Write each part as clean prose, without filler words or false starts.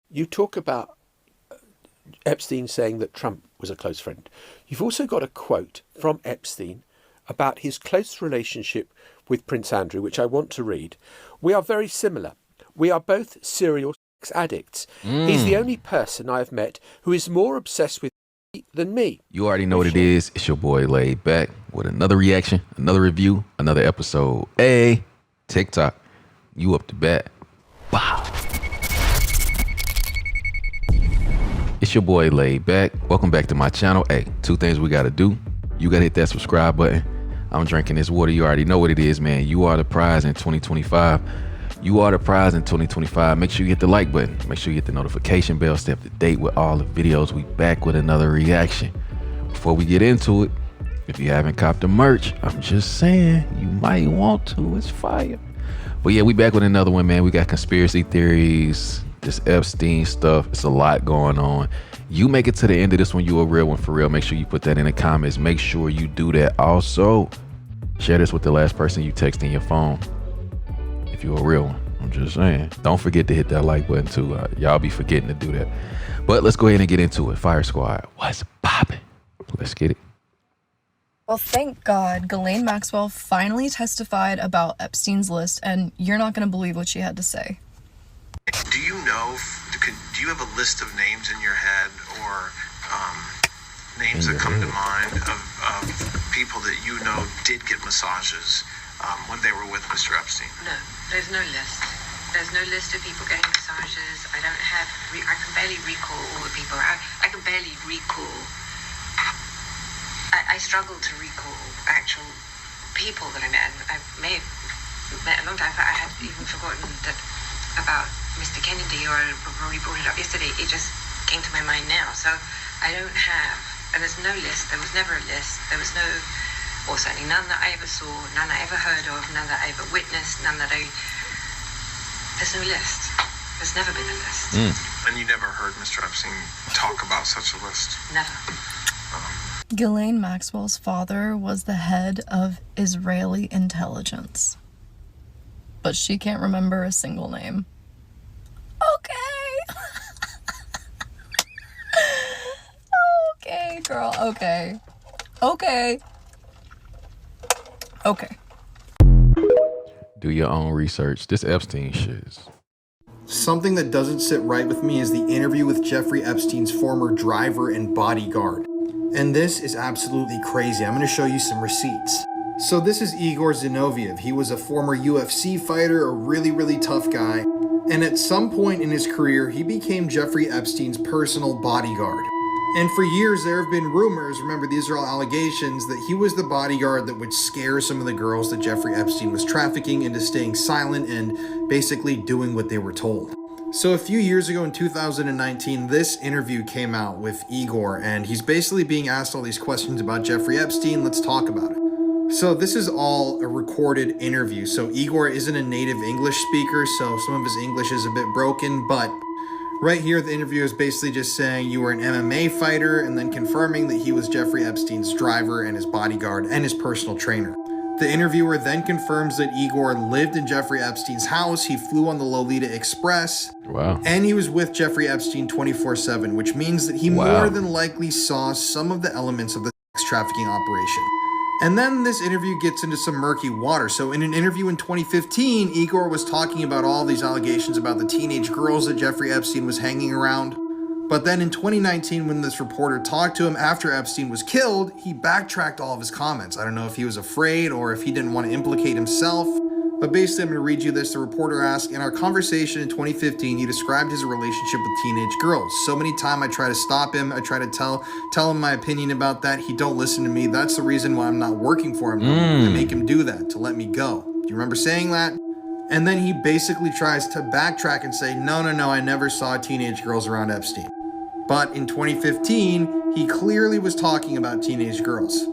You talk about Epstein saying that Trump was a close friend. You've also got a quote from Epstein about his close relationship with Prince Andrew, which I want to read. "We are very similar. We are both serial sex addicts. He's the only person I have met who is more obsessed with than me." You already know what it is. It's your boy Laid Back with another reaction, another review, another episode. Hey, TikTok, you up to bat. Wow. It's your boy Laid Back. Welcome back to my channel. Hey, two things we gotta do. You gotta hit that subscribe button. I'm drinking this water. You already know what it is, man. You are the prize in 2025. You are the prize in 2025. Make sure you hit the like button. Make sure you hit the notification bell. Stay up to date with all the videos. We back with another reaction. Before we get into it, if you haven't copped the merch, I'm just saying, you might want to. It's fire. But yeah, we back with another one, man. We got conspiracy theories, this Epstein stuff. It's a lot going on. You make it to the end of this one, you a real one for real. Make sure you put that in the comments. Make sure you do that. Also, share this with the last person you text in your phone. If you're a real one, I'm just saying. Don't forget to hit that like button too. Y'all be forgetting to do that. But let's go ahead and get into it. Fire Squad, what's poppin'? Let's get it. Well, thank God, Ghislaine Maxwell finally testified about Epstein's list, and you're not going to believe what she had to say. Do you know, do you have a list of names in your head or names that come to mind of people that you know did get massages when they were with Mr. Epstein? No, there's no list. There's no list of people getting massages. I don't have, I can barely recall all the people. I can barely recall. I struggle to recall actual people that I met. I may have met a long time, but I had even forgotten that about Mr. Kennedy, or I probably brought it up yesterday. It just came to my mind now. So I don't have, and there's no list. There was never a list. There was no, or certainly none that I ever saw, none I ever heard of, none that I ever witnessed, none that there's no list. There's never been a list. And you never heard Mr. Epstein talk about such a list? Never. Ghislaine Maxwell's father was the head of Israeli intelligence, but she can't remember a single name. Okay. Okay, girl. Okay. Okay. Okay. Do your own research. This Epstein shit is... Something that doesn't sit right with me is the interview with Jeffrey Epstein's former driver and bodyguard. And this is absolutely crazy. I'm going to show you some receipts. So this is Igor Zinoviev. He was a former UFC fighter, a really tough guy. And at some point in his career, he became Jeffrey Epstein's personal bodyguard. And for years, there have been rumors, remember these are all allegations, that he was the bodyguard that would scare some of the girls that Jeffrey Epstein was trafficking into staying silent and basically doing what they were told. So a few years ago in 2019, this interview came out with Igor, and he's basically being asked all these questions about Jeffrey Epstein. Let's talk about it. So this is all a recorded interview. So Igor isn't a native English speaker, so some of his English is a bit broken, but right here the interview is basically just saying you were an MMA fighter and then confirming that he was Jeffrey Epstein's driver and his bodyguard and his personal trainer. The interviewer then confirms that Igor lived in Jeffrey Epstein's house, he flew on the Lolita Express, and he was with Jeffrey Epstein 24/7, which means that he more than likely saw some of the elements of the sex trafficking operation. And then this interview gets into some murky water. So in an interview in 2015, Igor was talking about all these allegations about the teenage girls that Jeffrey Epstein was hanging around. But then in 2019, when this reporter talked to him after Epstein was killed, he backtracked all of his comments. I don't know if he was afraid or if he didn't want to implicate himself. But basically, I'm going to read you this. The reporter asked, "In our conversation in 2015, you described his relationship with teenage girls. So many times I try to stop him. I try to tell him my opinion about that. He don't listen to me. That's the reason why I'm not working for him. To make him do that, to let me go. Do you remember saying that?" And then he basically tries to backtrack and say, no, I never saw teenage girls around Epstein. But in 2015, he clearly was talking about teenage girls.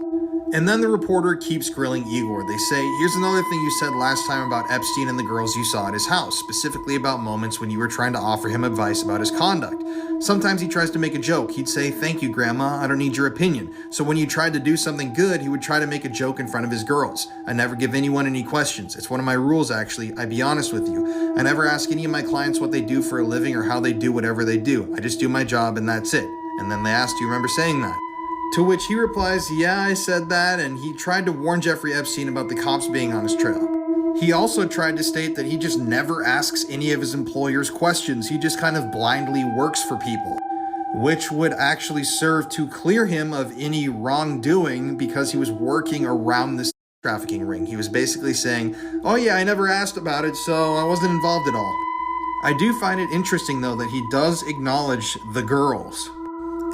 And then the reporter keeps grilling Igor. They say, here's another thing you said last time about Epstein and the girls you saw at his house, specifically about moments when you were trying to offer him advice about his conduct. Sometimes he tries to make a joke. He'd say, thank you, Grandma, I don't need your opinion. So when you tried to do something good, he would try to make a joke in front of his girls. I never give anyone any questions. It's one of my rules, actually. I be honest with you. I never ask any of my clients what they do for a living or how they do whatever they do. I just do my job and that's it. And then they asked, do you remember saying that? To which he replies, yeah, I said that, and he tried to warn Giuffre Epstein about the cops being on his trail. He also tried to state that he just never asks any of his employers questions. He just kind of blindly works for people, which would actually serve to clear him of any wrongdoing because he was working around this trafficking ring. He was basically saying, oh yeah, I never asked about it, so I wasn't involved at all. I do find it interesting, though, that he does acknowledge the girls.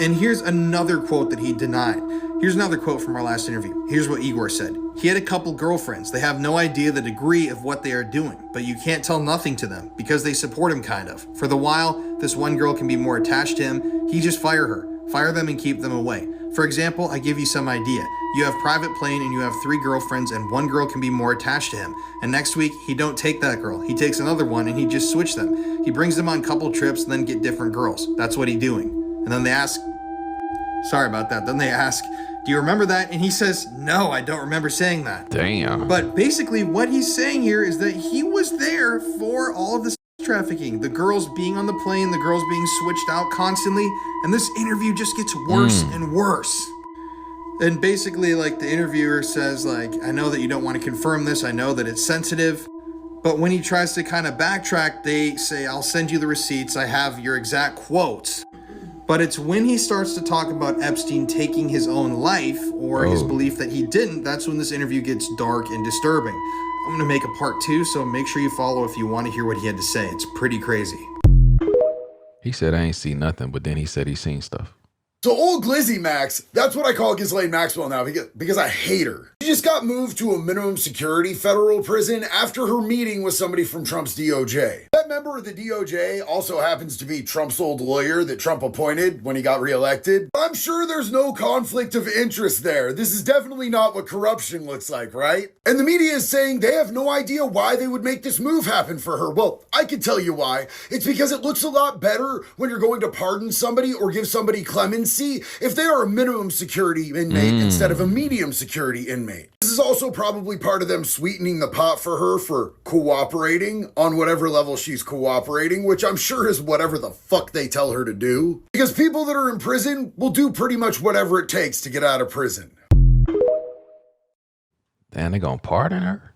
And here's another quote that he denied. Here's another quote from our last interview. Here's what Igor said. He had a couple girlfriends. They have no idea the degree of what they are doing, but you can't tell nothing to them because they support him kind of. For the while, this one girl can be more attached to him. He just fire her. Fire them and keep them away. For example, I give you some idea. You have private plane and you have 3 girlfriends and one girl can be more attached to him. And next week, he don't take that girl. He takes another one and he just switch them. He brings them on couple trips and then get different girls. That's what he doing. And then they ask, sorry about that. Then they ask, do you remember that? And he says, no, I don't remember saying that. Damn. But basically what he's saying here is that he was there for all of this trafficking, the girls being on the plane, the girls being switched out constantly. And this interview just gets worse and worse. And basically, like, the interviewer says, like, I know that you don't want to confirm this. I know that it's sensitive. But when he tries to kind of backtrack, they say, I'll send you the receipts. I have your exact quotes. But it's when he starts to talk about Epstein taking his own life or his belief that he didn't, that's when this interview gets dark and disturbing. I'm going to make a part 2, so make sure you follow if you want to hear what he had to say. It's pretty crazy. He said, I ain't seen nothing, but then he said he seen stuff. So old Glizzy Max, that's what I call Ghislaine Maxwell now because I hate her. She just got moved to a minimum security federal prison after her meeting with somebody from Trump's DOJ. That member of the DOJ also happens to be Trump's old lawyer that Trump appointed when he got reelected. I'm sure there's no conflict of interest there. This is definitely not what corruption looks like, right? And the media is saying they have no idea why they would make this move happen for her. Well, I can tell you why. It's because it looks a lot better when you're going to pardon somebody or give somebody clemency if they are a minimum security inmate instead of a medium security inmate. This is also probably part of them sweetening the pot for her for cooperating on whatever level she's cooperating, which I'm sure is whatever the fuck they tell her to do. Because people that are in prison will do pretty much whatever it takes to get out of prison. Damn, they gonna pardon her?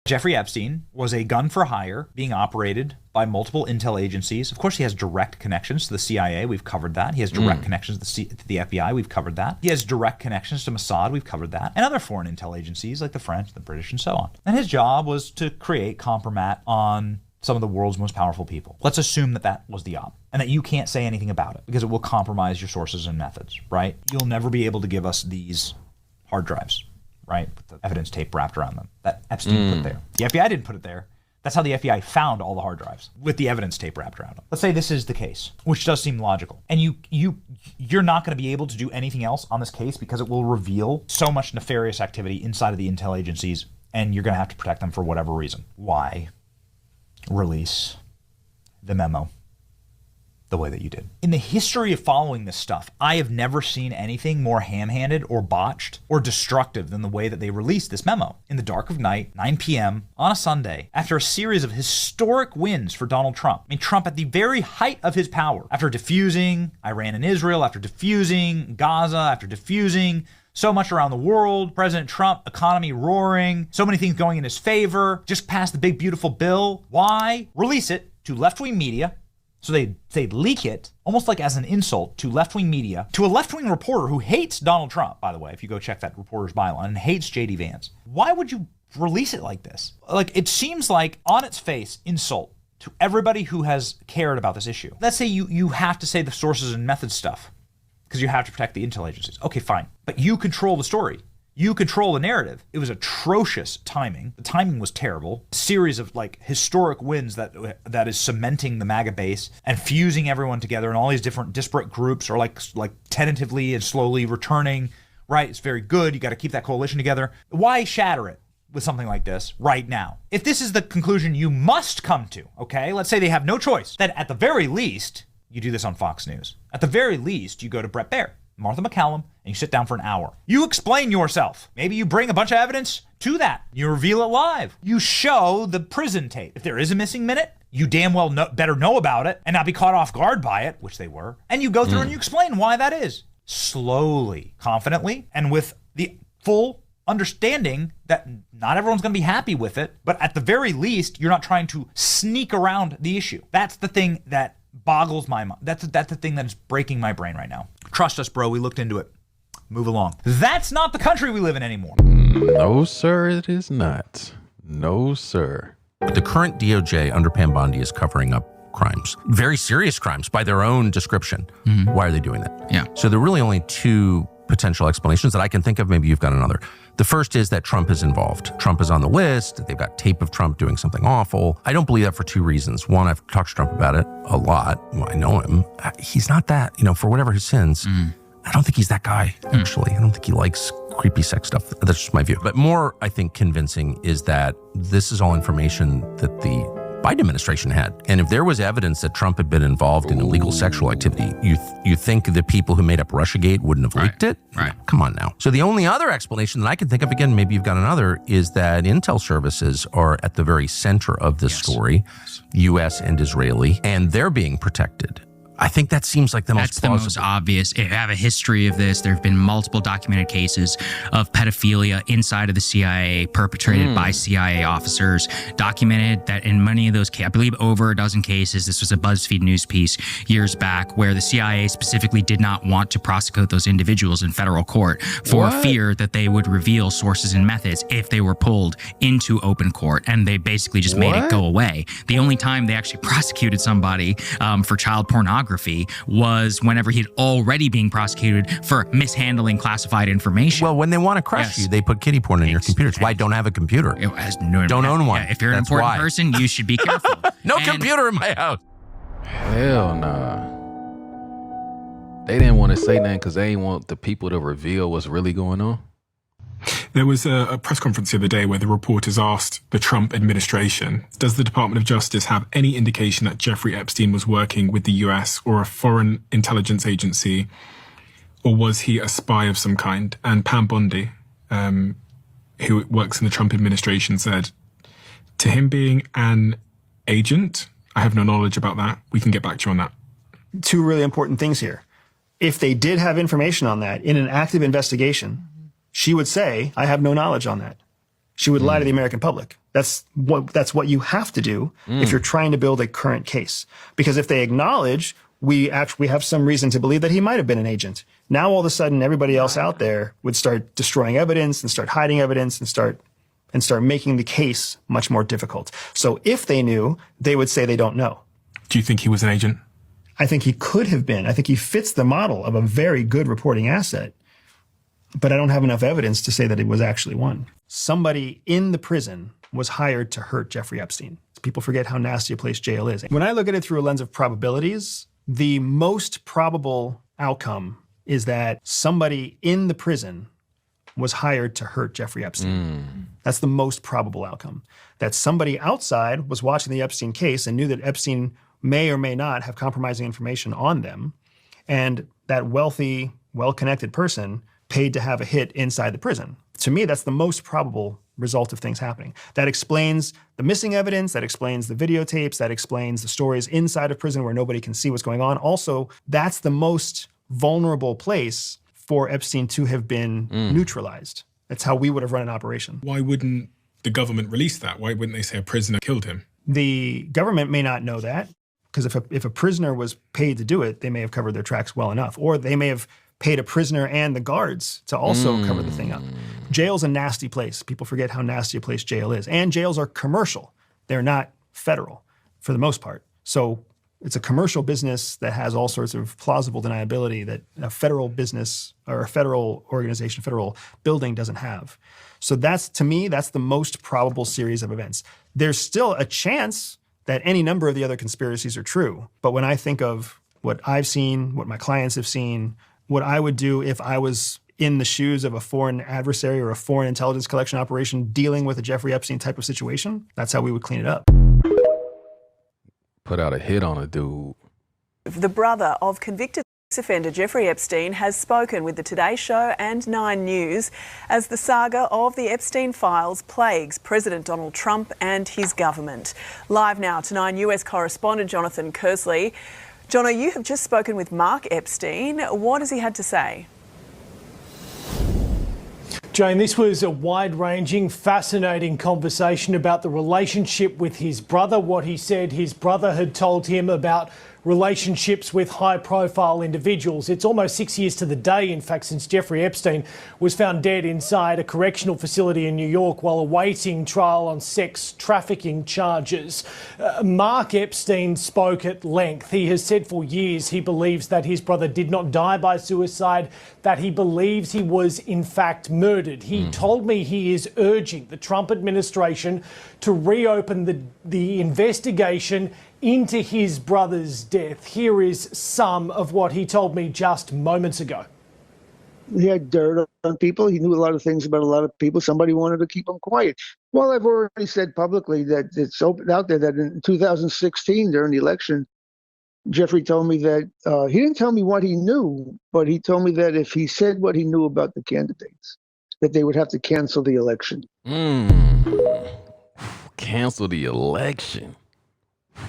Giuffre Epstein was a gun for hire being operated by multiple intel agencies. Of course, he has direct connections to the CIA. We've covered that. He has direct connections to the FBI. We've covered that. He has direct connections to Mossad. We've covered that. And other foreign intel agencies like the French, the British, and so on. And his job was to create compromat on some of the world's most powerful people. Let's assume that that was the op and that you can't say anything about it because it will compromise your sources and methods, right? You'll never be able to give us these hard drives, right? With the evidence tape wrapped around them that Epstein put there. The FBI didn't put it there. That's how the FBI found all the hard drives with the evidence tape wrapped around them. Let's say this is the case, which does seem logical. And you're not going to be able to do anything else on this case because it will reveal so much nefarious activity inside of the intel agencies and you're going to have to protect them for whatever reason. Why release the memo the way that you did? In the history of following this stuff, I have never seen anything more ham-handed or botched or destructive than the way that they released this memo in the dark of night, 9 p.m. on a Sunday, after a series of historic wins for Donald Trump. I mean, Trump at the very height of his power, after diffusing Iran and Israel, after diffusing Gaza, after diffusing so much around the world, President Trump, economy roaring, so many things going in his favor, just passed the big beautiful bill. Why release it to left-wing media? So they leak it almost like as an insult to left-wing media, to a left-wing reporter who hates Donald Trump, by the way, if you go check that reporter's byline, and hates J.D. Vance. Why would you release it like this? Like, it seems like on its face insult to everybody who has cared about this issue. Let's say you have to say the sources and methods stuff because you have to protect the intel agencies. Okay, fine. But you control the story. You control the narrative. It was atrocious timing. The timing was terrible. A series of like historic wins that is cementing the MAGA base and fusing everyone together, and all these different disparate groups are like tentatively and slowly returning right? It's very good. You got to keep that coalition together. Why shatter it with something like this right now? If this is the conclusion you must come to, okay, let's say they have no choice, then at the very least, you do this on Fox News. At the very least, you go to Brett Baier, Martha McCallum, and you sit down for an hour. You explain yourself. Maybe you bring a bunch of evidence to that. You reveal it live. You show the prison tape. If there is a missing minute, you damn well better know about it and not be caught off guard by it, which they were. And you go through and you explain why that is. Slowly, confidently, and with the full understanding that not everyone's going to be happy with it, but at the very least, you're not trying to sneak around the issue. That's the thing that boggles my mind. That's the thing that is breaking my brain right now. Trust us, bro. We looked into it. Move along. That's not the country we live in anymore. No, sir, it is not. No, sir. The current DOJ under Pam Bondi is covering up crimes, very serious crimes by their own description. Why are they doing that? Yeah. So there are really only two potential explanations that I can think of. Maybe you've got another. The first is that Trump is involved. Trump is on the list. They've got tape of Trump doing something awful. I don't believe that for two reasons. One, I've talked to Trump about it a lot. Well, I know him. He's not that, for whatever his sins. I don't think he's that guy, actually. I don't think he likes creepy sex stuff. That's just my view. But more, I think, convincing is that this is all information that the Biden administration had. And if there was evidence that Trump had been involved in illegal sexual activity, you think the people who made up Russiagate wouldn't have leaked it? Right. Come on now. So the only other explanation that I can think of, again, maybe you've got another, is that intel services are at the very center of this story, U.S. and Israeli, and they're being protected. I think that seems like the most plausible. That's the most obvious. If you have a history of this, there have been multiple documented cases of pedophilia inside of the CIA perpetrated by CIA officers, documented that in many of those cases, I believe over a dozen cases, this was a BuzzFeed news piece years back, where the CIA specifically did not want to prosecute those individuals in federal court for fear that they would reveal sources and methods if they were pulled into open court. And they basically just made it go away. The only time they actually prosecuted somebody for child pornography was whenever he'd already being prosecuted for mishandling classified information. Well, when they want to crush you, they put kiddie porn in your computer. It's why I don't have a computer. Don't own one. Yeah, if you're an important person, you should be careful. No computer in my house. Hell nah. They didn't want to say nothing because they didn't want the people to reveal what's really going on. There was a press conference the other day where the reporters asked the Trump administration, does the Department of Justice have any indication that Jeffrey Epstein was working with the US or a foreign intelligence agency, or was he a spy of some kind? And Pam Bondi, who works in the Trump administration, said, to him being an agent, I have no knowledge about that. We can get back to you on that. Two really important things here. If they did have information on that in an active investigation, she would say, I have no knowledge on that. She would lie to the American public. That's what you have to do if you're trying to build a current case. Because if they acknowledge, we have some reason to believe that he might have been an agent. Now, all of a sudden, everybody else out there would start destroying evidence and start hiding evidence and start making the case much more difficult. So if they knew, they would say they don't know. Do you think he was an agent? I think he could have been. I think he fits the model of a very good reporting asset. But I don't have enough evidence to say that it was actually one. Somebody in the prison was hired to hurt Jeffrey Epstein. People forget how nasty a place jail is. When I look at it through a lens of probabilities, the most probable outcome is that somebody in the prison was hired to hurt Jeffrey Epstein. That's the most probable outcome. That somebody outside was watching the Epstein case and knew that Epstein may or may not have compromising information on them, and that wealthy, well-connected person paid to have a hit inside the prison. To me, that's the most probable result of things happening. That explains the missing evidence, that explains the videotapes, that explains the stories inside of prison where nobody can see what's going on. Also, that's the most vulnerable place for Epstein to have been neutralized. That's how we would have run an operation. Why wouldn't the government release that? Why wouldn't they say a prisoner killed him? The government may not know that, because if a prisoner was paid to do it, they may have covered their tracks well enough, or they may have paid a prisoner and the guards to also cover the thing up. Jail's a nasty place. People forget how nasty a place jail is. And jails are commercial. They're not federal for the most part. So it's a commercial business that has all sorts of plausible deniability that a federal business or a federal organization, federal building doesn't have. So that's, to me, that's the most probable series of events. There's still a chance that any number of the other conspiracies are true. But when I think of what I've seen, what my clients have seen, what I would do if I was in the shoes of a foreign adversary or a foreign intelligence collection operation dealing with a Jeffrey Epstein type of situation, that's how we would clean it up. Put out a hit on a dude. The brother of convicted offender Jeffrey Epstein has spoken with the Today Show and 9 News as the saga of the Epstein files plagues President Donald Trump and his government. Live now to 9 US correspondent Jonathan Kersley. Jono, you have just spoken with Mark Epstein. What has he had to say? Jane, this was a wide-ranging, fascinating conversation about the relationship with his brother, what he said his brother had told him about relationships with high-profile individuals. It's almost 6 years to the day, in fact, since Jeffrey Epstein was found dead inside a correctional facility in New York while awaiting trial on sex trafficking charges. Mark Epstein spoke at length. He has said for years he believes that his brother did not die by suicide, that he believes he was in fact murdered. He told me he is urging the Trump administration to reopen the investigation into his brother's death. Here is some of what he told me just moments ago. He had dirt on people. He knew a lot of things about a lot of people. Somebody wanted to keep him quiet. Well, I've already said publicly that it's open out there that in 2016, during the election, Giuffre told me that he didn't tell me what he knew, but he told me that if he said what he knew about the candidates, that they would have to cancel the election. Cancel the election.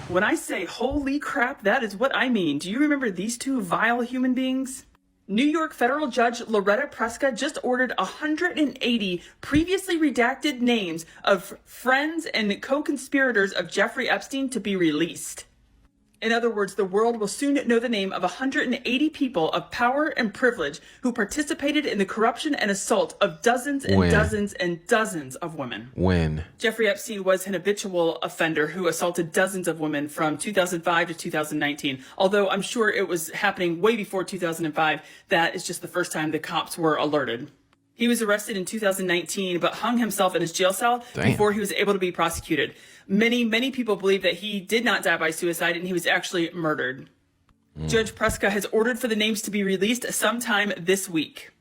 When I say holy crap, that is what I mean. Do you remember these two vile human beings? New York federal judge Loretta Preska just ordered 180 previously redacted names of friends and co-conspirators of Jeffrey Epstein to be released. In other words, the world will soon know the name of 180 people of power and privilege who participated in the corruption and assault of dozens and dozens and dozens of women. Jeffrey Epstein was an habitual offender who assaulted dozens of women from 2005 to 2019. Although I'm sure it was happening way before 2005, that is just the first time the cops were alerted. He was arrested in 2019, but hung himself in his jail cell before he was able to be prosecuted. Many people believe that he did not die by suicide and he was actually murdered. Judge Preska has ordered for the names to be released sometime this week.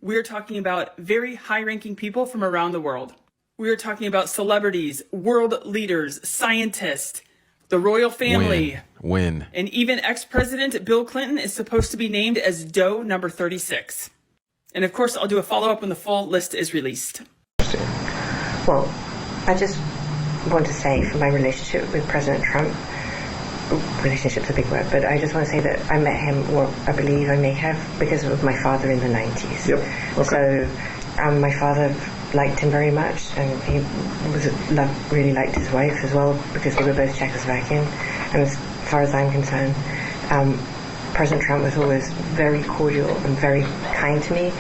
We are talking about very high-ranking people from around the world. We are talking about celebrities, world leaders, scientists, the royal family. And even ex-president Bill Clinton is supposed to be named as Doe number 36. And of course, I'll do a follow-up when the full list is released. Well, I just want to say for my relationship with President Trump, relationship's a big word, but I just want to say that I met him, or I believe I may have, because of my father in the 90s. So my father liked him very much, and he really liked his wife as well, because they were both Czechoslovakian. And as far as I'm concerned, President Trump was always very cordial and very kind to me,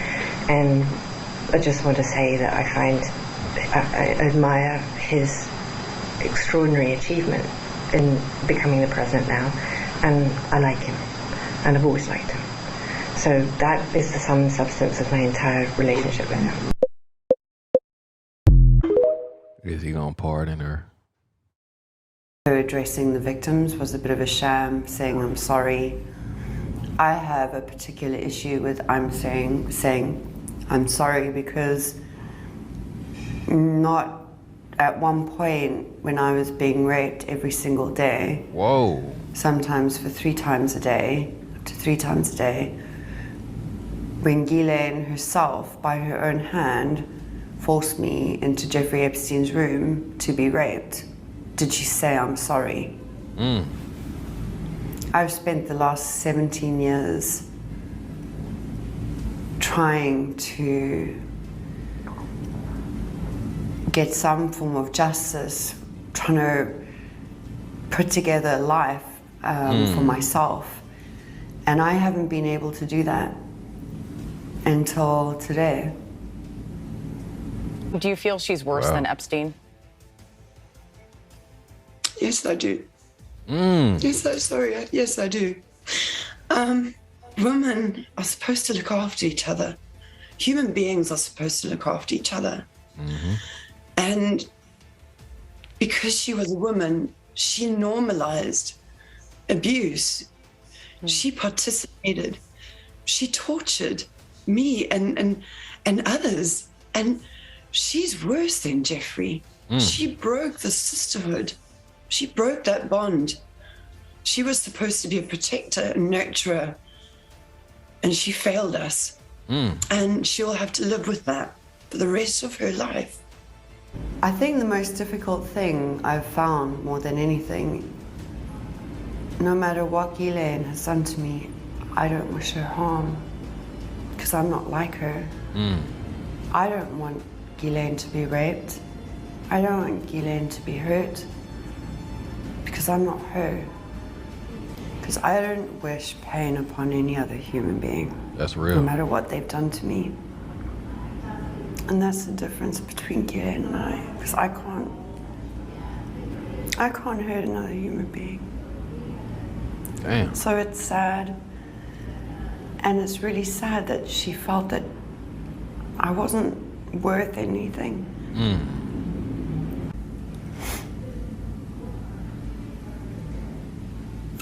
and I just want to say that I admire his extraordinary achievement in becoming the president now, and I like him, and I've always liked him. So that is the sum and substance of my entire relationship with him. Is he gonna pardon her? Addressing the victims was a bit of a sham, saying I'm sorry. I have a particular issue with saying I'm sorry, because not at one point when I was being raped every single day. Sometimes for 3 times a day, up to 3 times a day. When Ghislaine herself, by her own hand, forced me into Jeffrey Epstein's room to be raped, did she say I'm sorry? I've spent the last 17 years trying to get some form of justice, trying to put together a life for myself. And I haven't been able to do that until today. Do you feel she's worse than Epstein? Yes, I do. Yes, I do. Women are supposed to look after each other. Human beings are supposed to look after each other. And because she was a woman, she normalized abuse. She participated. She tortured. me and others. And she's worse than Giuffre. She broke the sisterhood. She broke that bond. She was supposed to be a protector and nurturer, and she failed us. And she'll have to live with that for the rest of her life. I think the most difficult thing I've found more than anything, no matter what Ghislaine has done to me, I don't wish her harm, because I'm not like her. I don't want Ghislaine to be raped. I don't want Ghislaine to be hurt, because I'm not her. Because I don't wish pain upon any other human being. That's real. No matter what they've done to me. And that's the difference between Ghislaine and I, because I can't hurt another human being. Damn. So it's sad. And it's really sad that she felt that I wasn't worth anything.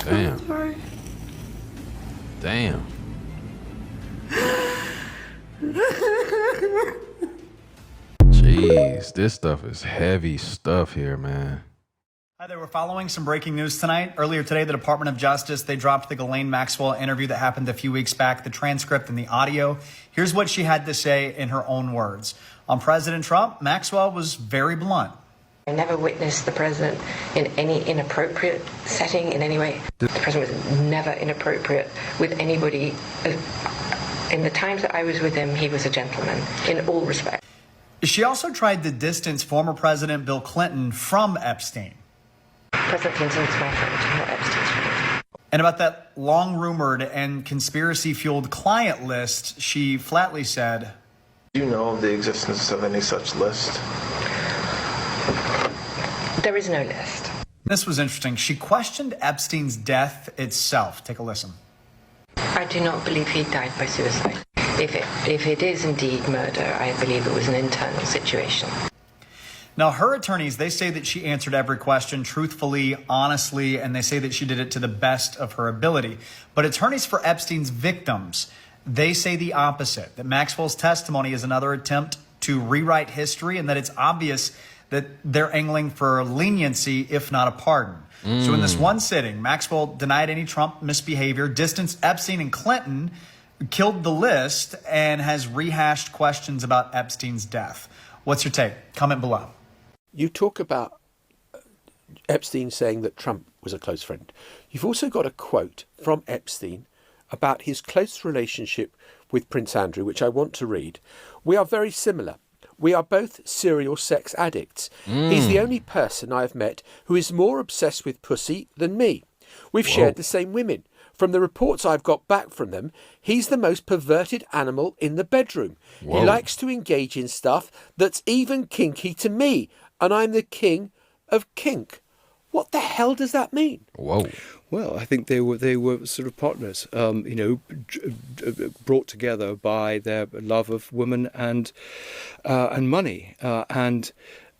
Damn. I'm sorry. Damn. Jeez, this stuff is heavy stuff here, man. Hi there, we're following some breaking news tonight. Earlier today, the Department of Justice, they dropped the Ghislaine Maxwell interview that happened a few weeks back, the transcript and the audio. Here's what she had to say in her own words. On President Trump, Maxwell was very blunt. I never witnessed the president in any inappropriate setting in any way. The president was never inappropriate with anybody. In the times that I was with him, he was a gentleman in all respects. She also tried to distance former President Bill Clinton from Epstein. President Clinton's my friend, not Epstein's friend. And about that long-rumored and conspiracy-fueled client list, she flatly said, Do you know of the existence of any such list? There is no list. This was interesting. She questioned Epstein's death itself. Take a listen. I do not believe he died by suicide. If it is indeed murder, I believe it was an internal situation. Now, her attorneys, they say that she answered every question truthfully, honestly, and they say that she did it to the best of her ability. But attorneys for Epstein's victims, they say the opposite, that Maxwell's testimony is another attempt to rewrite history and that it's obvious that they're angling for leniency, if not a pardon. So in this one sitting, Maxwell denied any Trump misbehavior, distanced Epstein and Clinton, killed the list, and has rehashed questions about Epstein's death. What's your take? Comment below. You talk about Epstein saying that Trump was a close friend. You've also got a quote from Epstein about his close relationship with Prince Andrew, which I want to read. We are very similar. We are both serial sex addicts. He's the only person I have met who is more obsessed with pussy than me. We've shared the same women. From the reports I've got back from them, he's the most perverted animal in the bedroom. He likes to engage in stuff that's even kinky to me, and I'm the king of kink. What the hell does that mean? Well, I think they were sort of partners, brought together by their love of women and money. And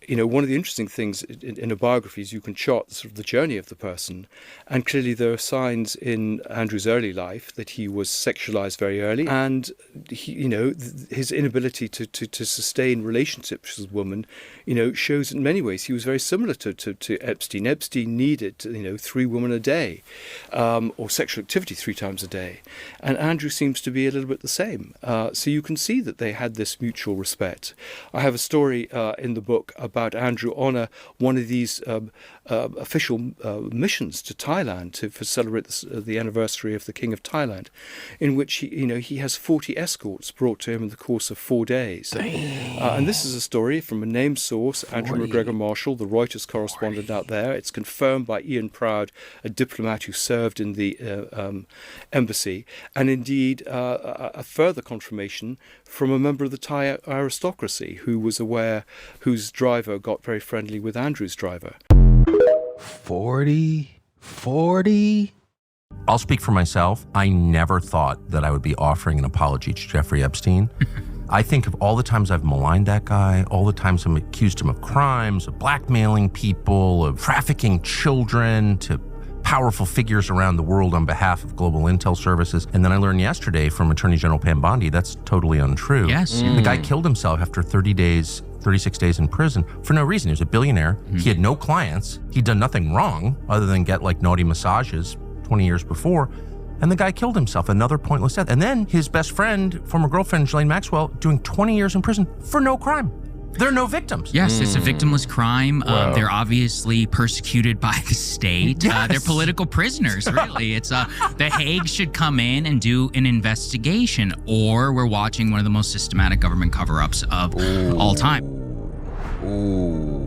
one of the interesting things in a biography is you can chart sort of the journey of the person, and clearly there are signs in Andrew's early life that he was sexualized very early, and his inability to sustain relationships with women, shows in many ways he was very similar to Epstein. Epstein needed 3 women a day, or sexual activity 3 times a day, and Andrew seems to be a little bit the same. So you can see that they had this mutual respect. I have a story in the book about Andrew on one of these official missions to Thailand to celebrate the anniversary of the King of Thailand, in which he has 40 escorts brought to him in the course of 4 days. And this is a story from a named source, Andrew McGregor Marshall, the Reuters correspondent out there. It's confirmed by Ian Proud, a diplomat who served in the embassy, and indeed a further confirmation from a member of the Thai aristocracy whose driver got very friendly with Andrew's driver. 40? I'll speak for myself. I never thought that I would be offering an apology to Giuffre Epstein. I think of all the times I've maligned that guy, all the times I've accused him of crimes, of blackmailing people, of trafficking children, to powerful figures around the world on behalf of global intel services. And then I learned yesterday from Attorney General Pam Bondi that's totally untrue. Yes. The guy killed himself after 36 days in prison for no reason. He was a billionaire. He had no clients. He'd done nothing wrong other than get like naughty massages 20 years before. And the guy killed himself, another pointless death. And then his best friend, former girlfriend, Ghislaine Maxwell, doing 20 years in prison for no crime. There are no victims. Yes, it's a victimless crime. They're obviously persecuted by the state. Yes. They're political prisoners, really. It's The Hague should come in and do an investigation, or we're watching one of the most systematic government cover-ups of all time. Ooh.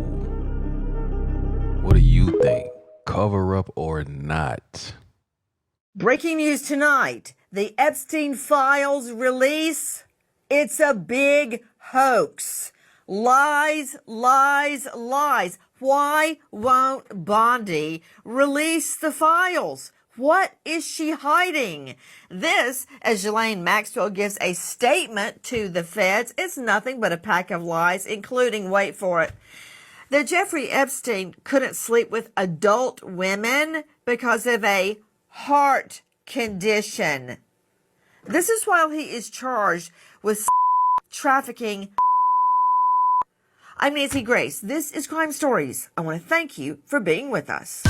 What do you think? Cover up or not? Breaking news tonight. The Epstein files release. It's a big hoax. Lies, lies, lies. Why won't Bondi release the files? What is she hiding? This, as Ghislaine Maxwell gives a statement to the feds, is nothing but a pack of lies, including, wait for it, that Jeffrey Epstein couldn't sleep with adult women because of a heart condition. This is while he is charged with trafficking. I'm Nancy Grace. This is Crime Stories. I want to thank you for being with us.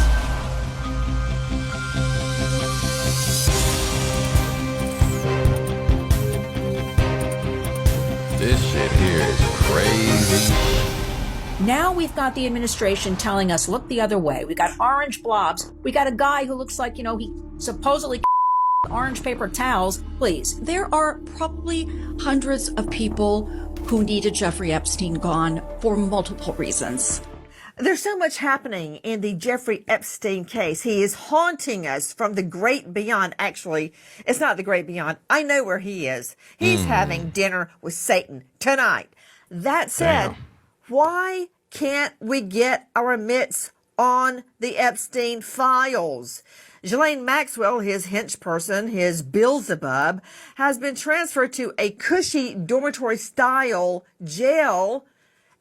This shit here is crazy. Now we've got the administration telling us, look the other way. We got orange blobs. We got a guy who looks like, he supposedly orange paper towels. Please. There are probably hundreds of people who needed Jeffrey Epstein gone for multiple reasons. There's so much happening in the Jeffrey Epstein case. He is haunting us from the great beyond. Actually, it's not the great beyond. I know where he is. He's having dinner with Satan tonight. That said, why can't we get our mitts on the Epstein files? Ghislaine Maxwell, his hench person, his Beelzebub, has been transferred to a cushy dormitory-style jail,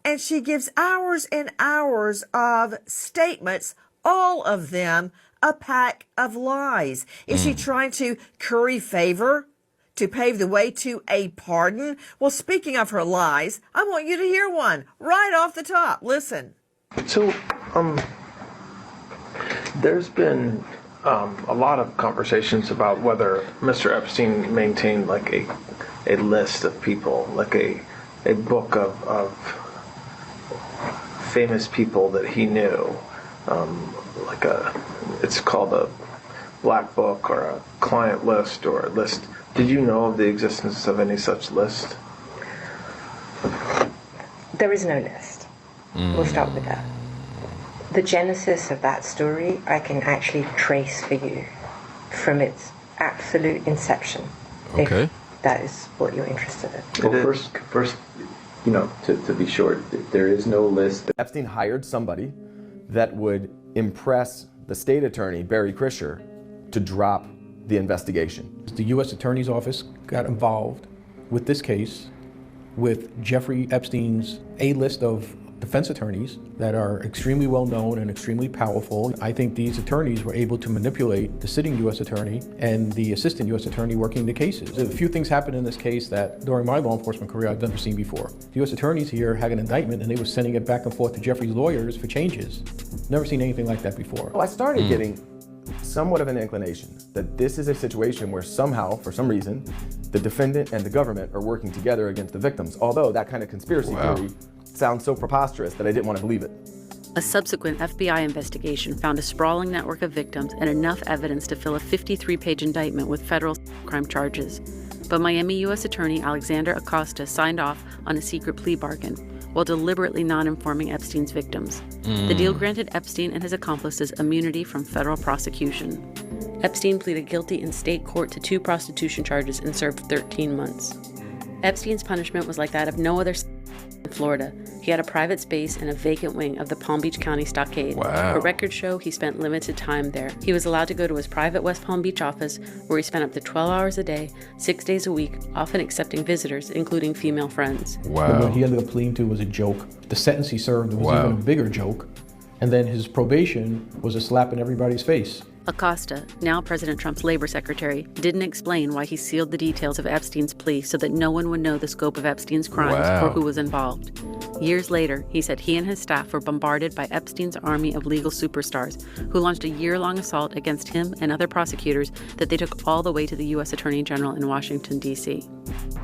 and she gives hours and hours of statements, all of them a pack of lies. Is she trying to curry favor to pave the way to a pardon? Well, speaking of her lies, I want you to hear one right off the top. Listen. So, there's been a lot of conversations about whether Mr. Epstein maintained like a list of people, like a book of famous people that he knew, it's called a black book or a client list or a list. Did you know of the existence of any such list? There is no list. We'll start with that. The genesis of that story I can actually trace for you from its absolute inception. Okay. If that is what you're interested in. Well, first, to be short, there is no list. Epstein hired somebody that would impress the state attorney, Barry Krischer, to drop the investigation. The U.S. Attorney's Office got involved with this case with Jeffrey Epstein's A-list of defense attorneys that are extremely well known and extremely powerful. I think these attorneys were able to manipulate the sitting U.S. attorney and the assistant U.S. attorney working the cases. A few things happened in this case that during my law enforcement career I've never seen before. The U.S. attorneys here had an indictment and they were sending it back and forth to Jeffrey's lawyers for changes. Never seen anything like that before. Well, I started getting somewhat of an inclination that this is a situation where somehow, for some reason, the defendant and the government are working together against the victims, although that kind of conspiracy theory sounds so preposterous that I didn't want to believe it. A subsequent FBI investigation found a sprawling network of victims and enough evidence to fill a 53-page indictment with federal crime charges. But Miami U.S. Attorney Alexander Acosta signed off on a secret plea bargain while deliberately not informing Epstein's victims. The deal granted Epstein and his accomplices immunity from federal prosecution. Epstein pleaded guilty in state court to 2 prostitution charges and served 13 months. Epstein's punishment was like that of no other in Florida. He had a private space in a vacant wing of the Palm Beach County Stockade. Wow. But records show he spent limited time there. He was allowed to go to his private West Palm Beach office, where he spent up to 12 hours a day, 6 days a week, often accepting visitors, including female friends. But what he ended up pleading to was a joke. The sentence he served was even a bigger joke. And then his probation was a slap in everybody's face. Acosta, now President Trump's labor secretary, didn't explain why he sealed the details of Epstein's plea so that no one would know the scope of Epstein's crimes or who was involved. Years later, he said he and his staff were bombarded by Epstein's army of legal superstars, who launched a year-long assault against him and other prosecutors that they took all the way to the U.S. Attorney General in Washington, D.C.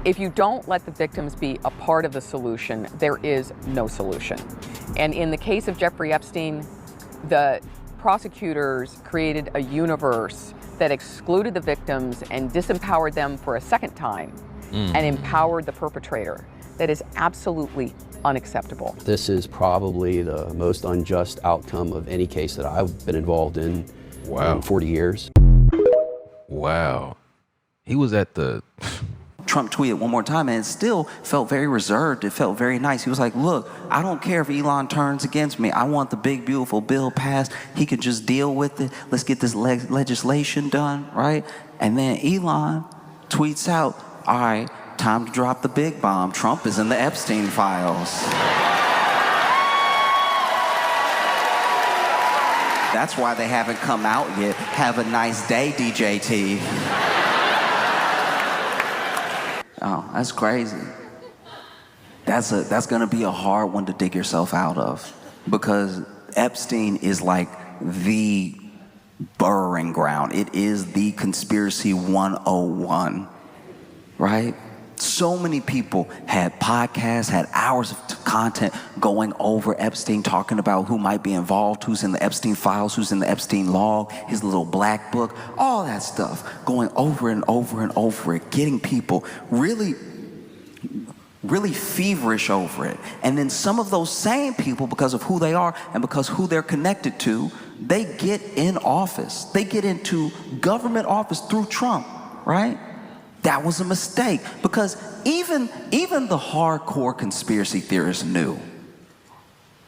If you don't let the victims be a part of the solution, there is no solution. And in the case of Jeffrey Epstein, the prosecutors created a universe that excluded the victims and disempowered them for a second time and empowered the perpetrator. That is absolutely unacceptable. This is probably the most unjust outcome of any case that I've been involved in in 40 years. Wow. He was at the... Trump tweeted one more time, and it still felt very reserved. It felt very nice. He was like, look, I don't care if Elon turns against me. I want the big, beautiful bill passed. He can just deal with it. Let's get this legislation done, right? And then Elon tweets out, all right, time to drop the big bomb. Trump is in the Epstein files. That's why they haven't come out yet. Have a nice day, DJT. Oh, that's crazy. That's gonna be a hard one to dig yourself out of, because Epstein is like the burrowing ground. It is the conspiracy 101, right? So many people had podcasts, had hours of content going over Epstein, talking about who might be involved, who's in the Epstein files, who's in the Epstein log, his little black book, all that stuff, going over and over and over it, getting people really feverish over it. And then some of those same people, because of who they are and because who they're connected to, they get in office. They get into government office through Trump, right? That was a mistake, because even the hardcore conspiracy theorists knew.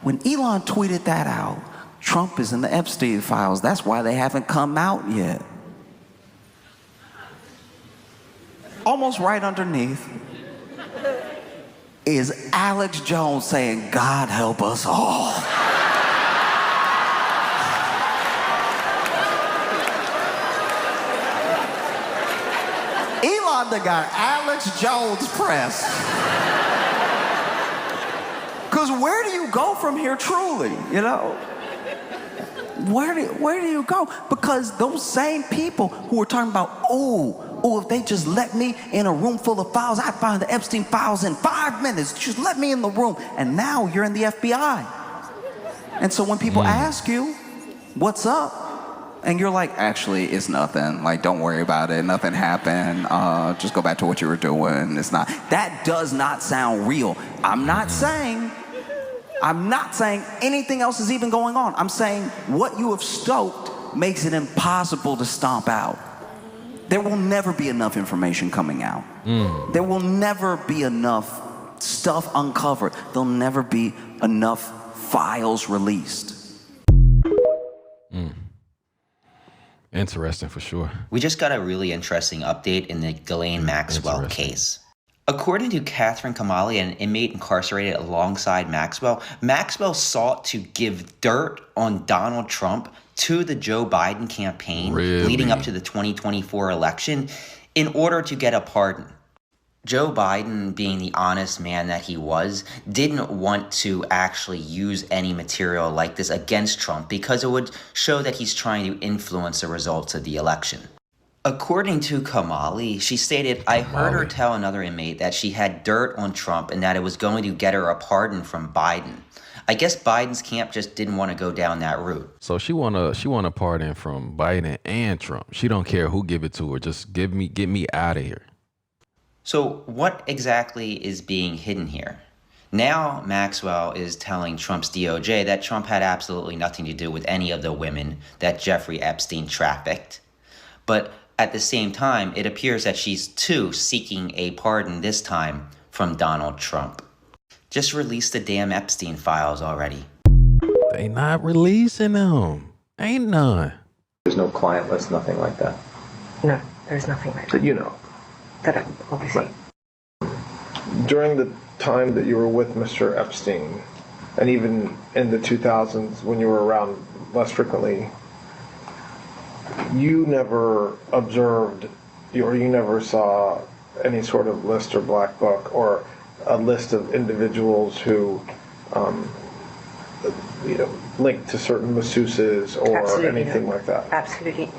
When Elon tweeted that out, Trump is in the Epstein files. That's why they haven't come out yet. Almost right underneath is Alex Jones saying, God help us all. Elon done got Alex Jones pressed. Because where do you go from here truly, you know? Where do you go? Because those same people who are talking about, if they just let me in a room full of files, I'd find the Epstein files in 5 minutes. Just let me in the room. And now you're in the FBI. And so when people ask you, what's up? And you're like, actually, it's nothing. Like, don't worry about it. Nothing happened. Just go back to what you were doing. It's not. That does not sound real. I'm not saying anything else is even going on. I'm saying what you have stoked makes it impossible to stomp out. There will never be enough information coming out. There will never be enough stuff uncovered. There'll never be enough files released. Interesting for sure. We just got a really interesting update in the Ghislaine Maxwell case. According to Catherine Kamali, an inmate incarcerated alongside Maxwell, Maxwell sought to give dirt on Donald Trump to the Joe Biden campaign leading up to the 2024 election in order to get a pardon. Joe Biden, being the honest man that he was, didn't want to actually use any material like this against Trump because it would show that he's trying to influence the results of the election. According to Kamali, she stated, I heard her tell another inmate that she had dirt on Trump and that it was going to get her a pardon from Biden. I guess Biden's camp just didn't want to go down that route. So she want a pardon from Biden and Trump. She don't care who give it to her. Just get me out of here. So what exactly is being hidden here? Now Maxwell is telling Trump's DOJ that Trump had absolutely nothing to do with any of the women that Jeffrey Epstein trafficked. But at the same time, it appears that she's too seeking a pardon this time from Donald Trump. Just release the damn Epstein files already. They not releasing them. Ain't none. There's no client list, nothing like that. No, there's nothing like that. That you know. That I obviously. Right. During the time that you were with Mr. Epstein, and even in the 2000s when you were around less frequently, you never observed or you never saw any sort of list or black book or a list of individuals who, linked to certain masseuses or Absolutely anything no. like that? Absolutely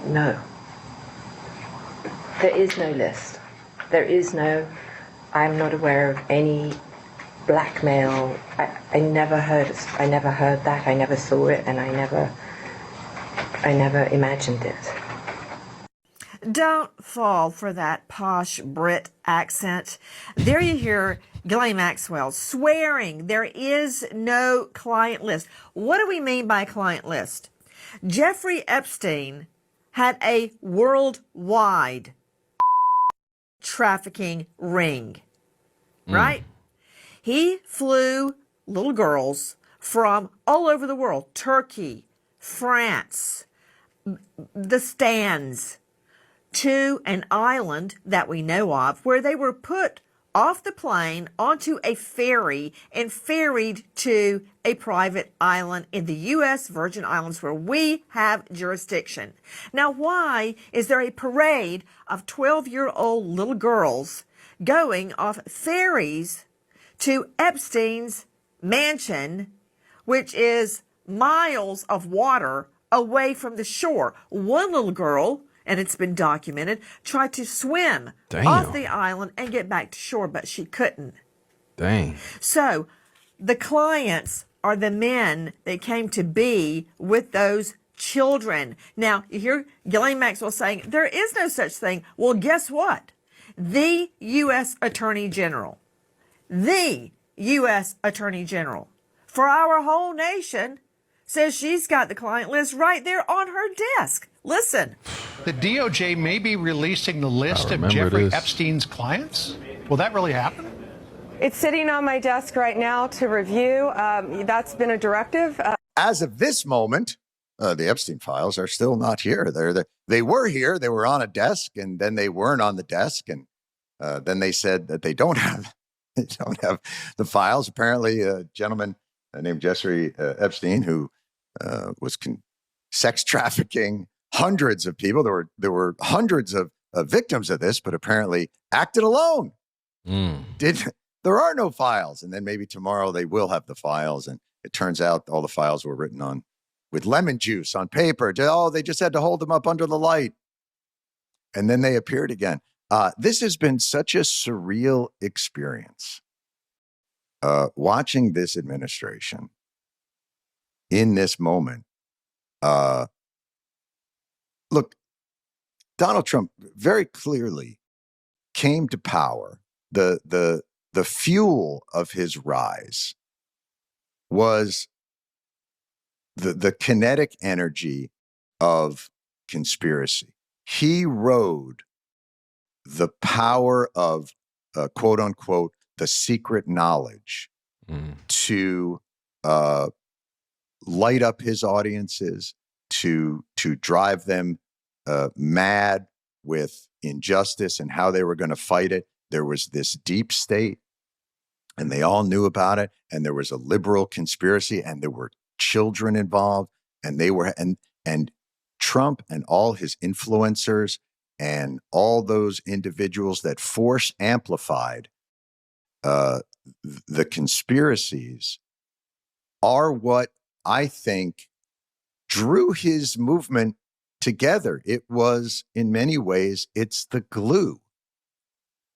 no. There is no list. There is no. I'm not aware of any blackmail. I never heard that. I never saw it, and I never imagined it. Don't fall for that posh Brit accent. There you hear Ghislaine Maxwell swearing there is no client list. What do we mean by client list? Jeffrey Epstein had a worldwide trafficking ring, right? He flew little girls from all over the world, Turkey, France, the Stands, to an island that we know of where they were put off the plane onto a ferry and ferried to a private island in the U.S. Virgin Islands where we have jurisdiction. Now, why is there a parade of 12-year-old little girls going off ferries to Epstein's mansion, which is miles of water away from the shore? One little girl, and it's been documented, tried to swim off the island and get back to shore, but she couldn't. Dang. So the clients are the men that came to be with those children. Now, you hear Ghislaine Maxwell saying there is no such thing. Well, guess what? The U.S. Attorney General for our whole nation says she's got the client list right there on her desk. Listen. The DOJ may be releasing the list of Jeffrey this. Epstein's clients. Will that really happen? It's sitting on my desk right now to review. That's been a directive. As of this moment, the Epstein files are still not here. They were here. They were on a desk, and then they weren't on the desk, and then they said that they don't have the files. Apparently, a gentleman named Jeffrey Epstein, who was sex trafficking hundreds of people. There were hundreds of victims of this, but apparently acted alone. There are no files, and then maybe tomorrow they will have the files, and it turns out all the files were written on with lemon juice on paper. They just had to hold them up under the light, and then they appeared again. This has been such a surreal experience. Watching this administration in this moment. Look, Donald Trump very clearly came to power. The fuel of his rise was the kinetic energy of conspiracy. He rode the power of quote unquote the secret knowledge to light up his audiences, to drive them mad with injustice and how they were going to fight it. There was this deep state, and they all knew about it. And there was a liberal conspiracy, and there were children involved, and they were and Trump and all his influencers and all those individuals that force amplified the conspiracies are what I think drew his movement together. It was, in many ways, it's the glue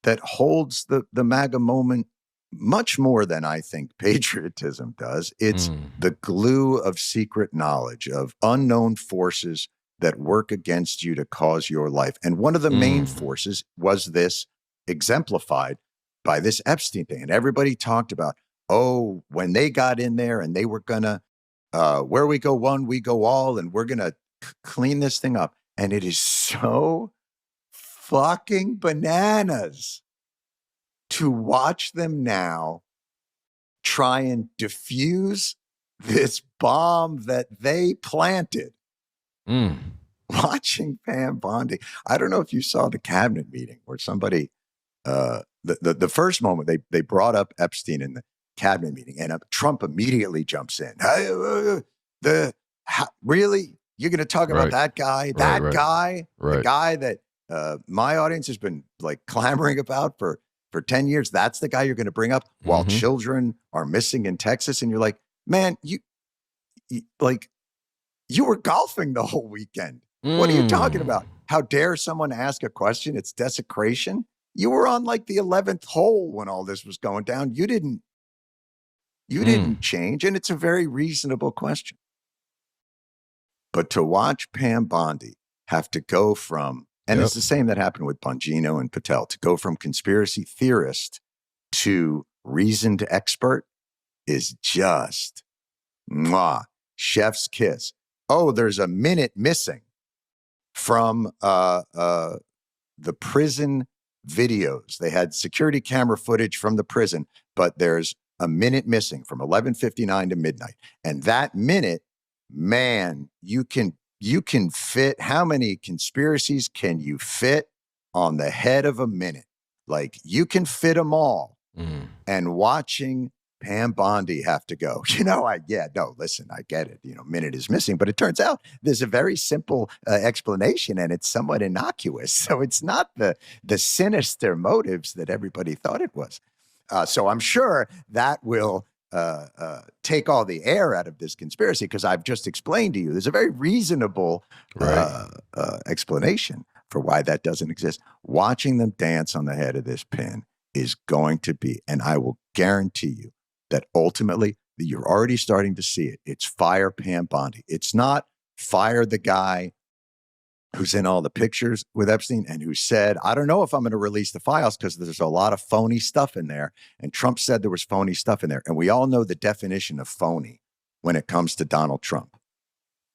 that holds the MAGA moment much more than I think patriotism does. It's the glue of secret knowledge, of unknown forces that work against you to cause your life. And one of the main forces was this, exemplified by this Epstein thing. And everybody talked about, when they got in there and they were gonna, where we go one, we go all, and we're gonna clean this thing up. And it is so fucking bananas to watch them now try and diffuse this bomb that they planted. Watching Pam Bondi. I don't know if you saw the cabinet meeting where somebody, the first moment they brought up Epstein in the cabinet meeting, and Trump immediately jumps in. Really? You're going to talk about that guy, guy, the guy that my audience has been like clamoring about for 10 years. That's the guy you're going to bring up while children are missing in Texas. And you're like, man, you were golfing the whole weekend. What are you talking about? How dare someone ask a question? It's desecration. You were on like the 11th hole when all this was going down. You didn't change. And it's a very reasonable question. But to watch Pam Bondi have to go from, and it's the same that happened with Bongino and Patel, to go from conspiracy theorist to reasoned expert is just chef's kiss. Oh, there's a minute missing from the prison videos. They had security camera footage from the prison, but there's a minute missing from 11:59 to midnight. And that minute, man, you can fit, how many conspiracies can you fit on the head of a minute? Like, you can fit them all. And watching Pam Bondi have to go, I get it. Minute is missing, but it turns out there's a very simple explanation, and it's somewhat innocuous. So it's not the sinister motives that everybody thought it was. So I'm sure that will take all the air out of this conspiracy, because I've just explained to you there's a very reasonable explanation for why that doesn't exist. Watching them dance on the head of this pin is going to be, and I will guarantee you that ultimately you're already starting to see it. It's fire Pam Bondi. It's not fire the guy who's in all the pictures with Epstein and who said, I don't know if I'm going to release the files because there's a lot of phony stuff in there. And Trump said there was phony stuff in there. And we all know the definition of phony when it comes to Donald Trump.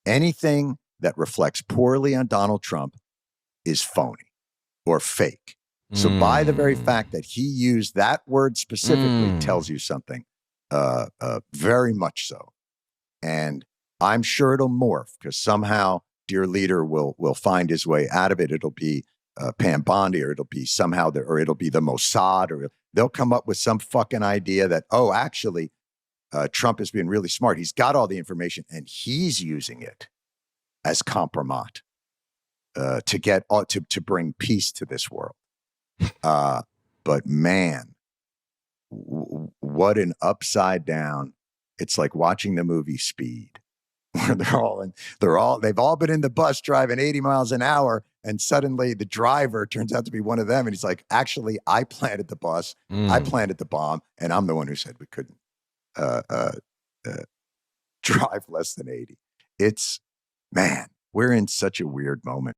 Anything that reflects poorly on Donald Trump is phony or fake. So by the very fact that he used that word specifically tells you something, very much so. And I'm sure it'll morph, because somehow dear leader will find his way out of it. It'll be Pam Bondi, or it'll be somehow or it'll be the Mossad, or they'll come up with some fucking idea that, actually, Trump is being really smart. He's got all the information and he's using it as compromat to get to bring peace to this world. But man, what an upside down. It's like watching the movie Speed, where they've all been in the bus driving 80 miles an hour, and suddenly the driver turns out to be one of them, and he's like, actually, I planted the bus, I planted the bomb, and I'm the one who said we couldn't drive less than 80. Man, we're in such a weird moment.